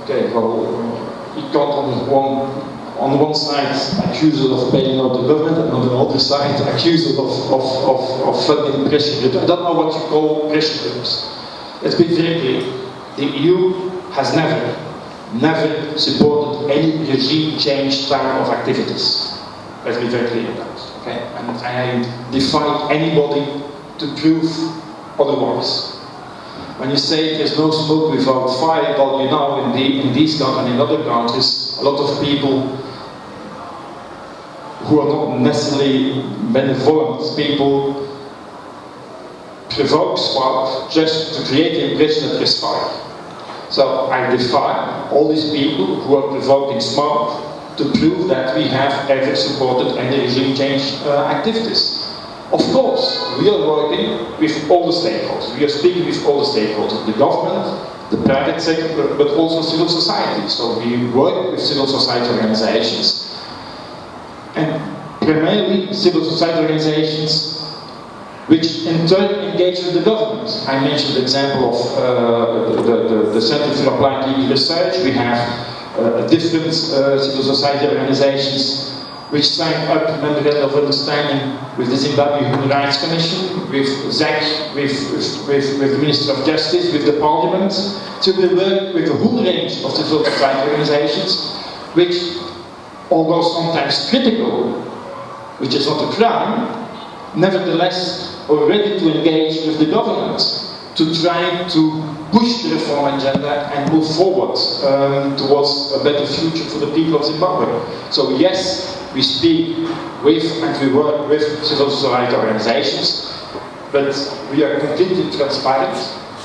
okay, well, you can't on the one side accuse us of bailing out the government, and on the other side accuse us of funding pressure groups. I don't know what you call pressure groups. Let's be very clear. The EU has never supported any regime change type of activities. Let's be very clear about that. Okay? And I defy anybody to prove otherwise. When you say there's no smoke without fire, well, you know, in these countries and in other countries, a lot of people who are not necessarily benevolent people provoke smoke just to create the impression that there's fire. So I defy all these people who are provoking smoke to prove that we have ever supported any regime change activities. Of course, we are working with all the stakeholders. We are speaking with all the stakeholders, the government, the private sector, but also civil society. So we work with civil society organizations, and primarily civil society organizations which in turn engage with the government. I mentioned the example of the Center for Applied Legal Research. We have different civil society organizations which signed up a memorandum of understanding with the Zimbabwe Human Rights Commission, with ZAC, with the Minister of Justice, with the Parliament. So we work with a whole range of civil society organizations, which, although sometimes critical, which is not a crime, nevertheless are ready to engage with the government to try to push the reform agenda and move forward towards a better future for the people of Zimbabwe. So yes, we speak with and we work with civil society organizations, but we are completely transparent.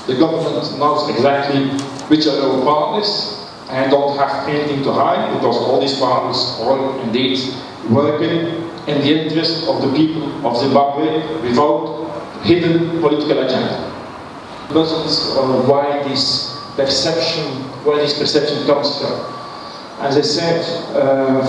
The government knows exactly which are our partners and don't have anything to hide, because all these partners are indeed working in the interest of the people of Zimbabwe without hidden political agenda. Reasons why this perception comes from. As I said,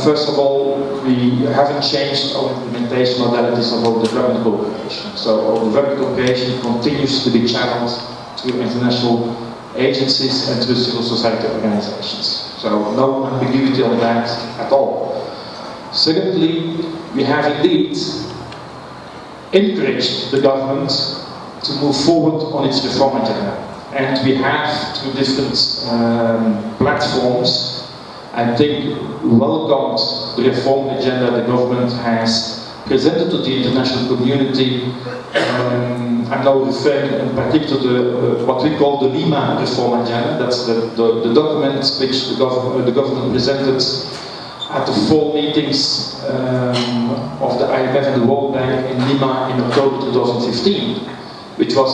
first of all, we haven't changed our implementation modalities of our development cooperation. So our development cooperation continues to be channeled through international agencies and through civil society organizations. So no ambiguity on that at all. Secondly, we have indeed encouraged the government to move forward on its reform agenda. And we have, through different platforms, I think, welcomed the reform agenda the government has presented to the international community. I'm now referring in particular to what we call the Lima reform agenda. That's the document which the government presented at the fall meetings of the IMF and the World Bank in Lima in October 2015, which was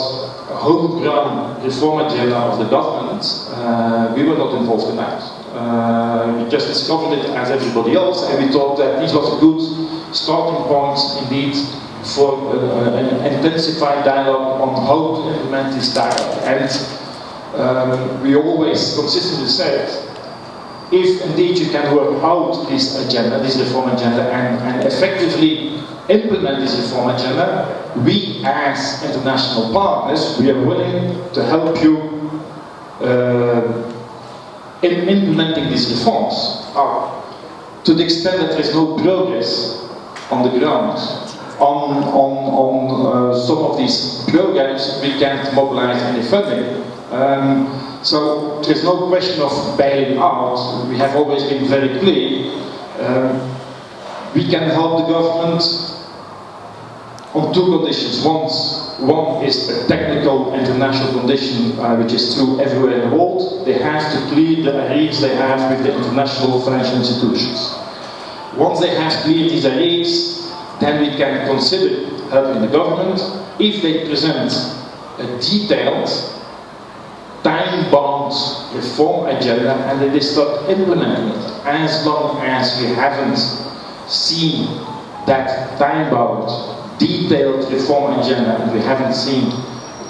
a homegrown reform agenda of the government. We were not involved in that. We just discovered it as everybody else, and we thought that this was a good starting point indeed for an intensified dialogue on how to implement this dialogue. And we always consistently said, if indeed you can work out this agenda, this reform agenda, and effectively implement this reform agenda, we as international partners, we are willing to help you in implementing these reforms. To the extent that there is no progress on the ground on some of these programs, we can't mobilize any funding. So there's no question of bailing out. We have always been very clear. We can help the government on two conditions. One is a technical international condition, which is true everywhere in the world. They have to clear the arrears they have with the international financial institutions. Once they have cleared these arrears, then we can consider helping the government if they present a detailed, time-bound reform agenda and they start implementing it. As long as we haven't seen that time-bound, detailed reform agenda and we haven't seen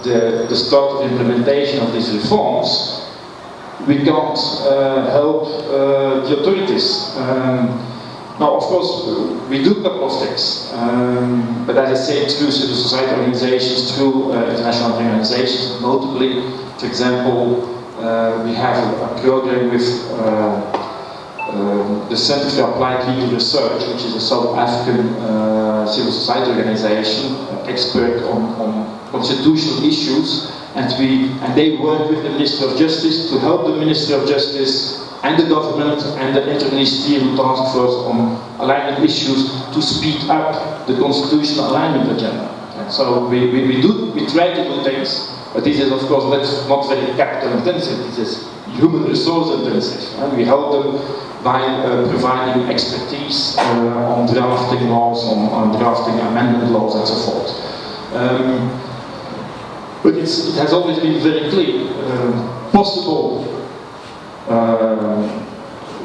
the start of implementation of these reforms, we can't help the authorities. Now, of course, we do a couple of things, but as I say, through civil society organizations, through international organizations, notably, for example, We have a program with the Center for Applied Legal Research, which is a South African civil society organization, expert on constitutional issues, and they work with the Minister of Justice to help the Minister of Justice and the government and the interministerial task force on alignment issues to speed up the constitutional alignment agenda. And so we try to do things, but this is of course not very capital intensive, this is human resource intensive. And we help them by providing expertise on drafting laws, on drafting amendment laws and so forth. But it has always been very clear, possible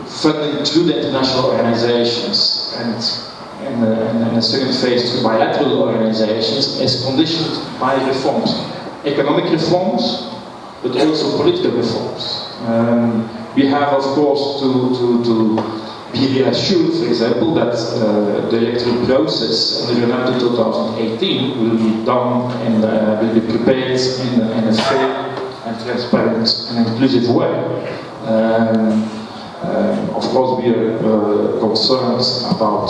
funding through the international organizations and in the second phase through bilateral organizations is conditioned by reforms. Economic reforms, but also political reforms. We have, of course, to be reassured, for example, that the electoral process in the run to 2018 will be done and will be prepared in a fair and transparent and inclusive way. Of course, we are concerned about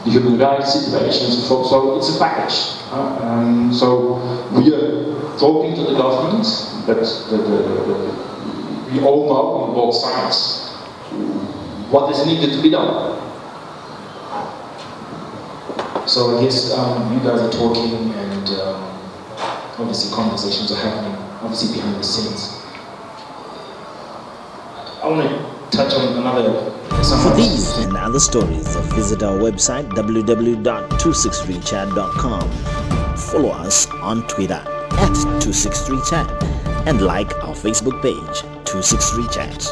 the human rights situation, so it's a package. So we are talking to the government, but we all know on both sides what is needed to be done. So I guess you guys are talking, and obviously conversations are happening, obviously behind the scenes. I want to touch on another. For these and other stories, visit our website www.263chat.com. Follow us on Twitter @263chat and like our Facebook page 263chat.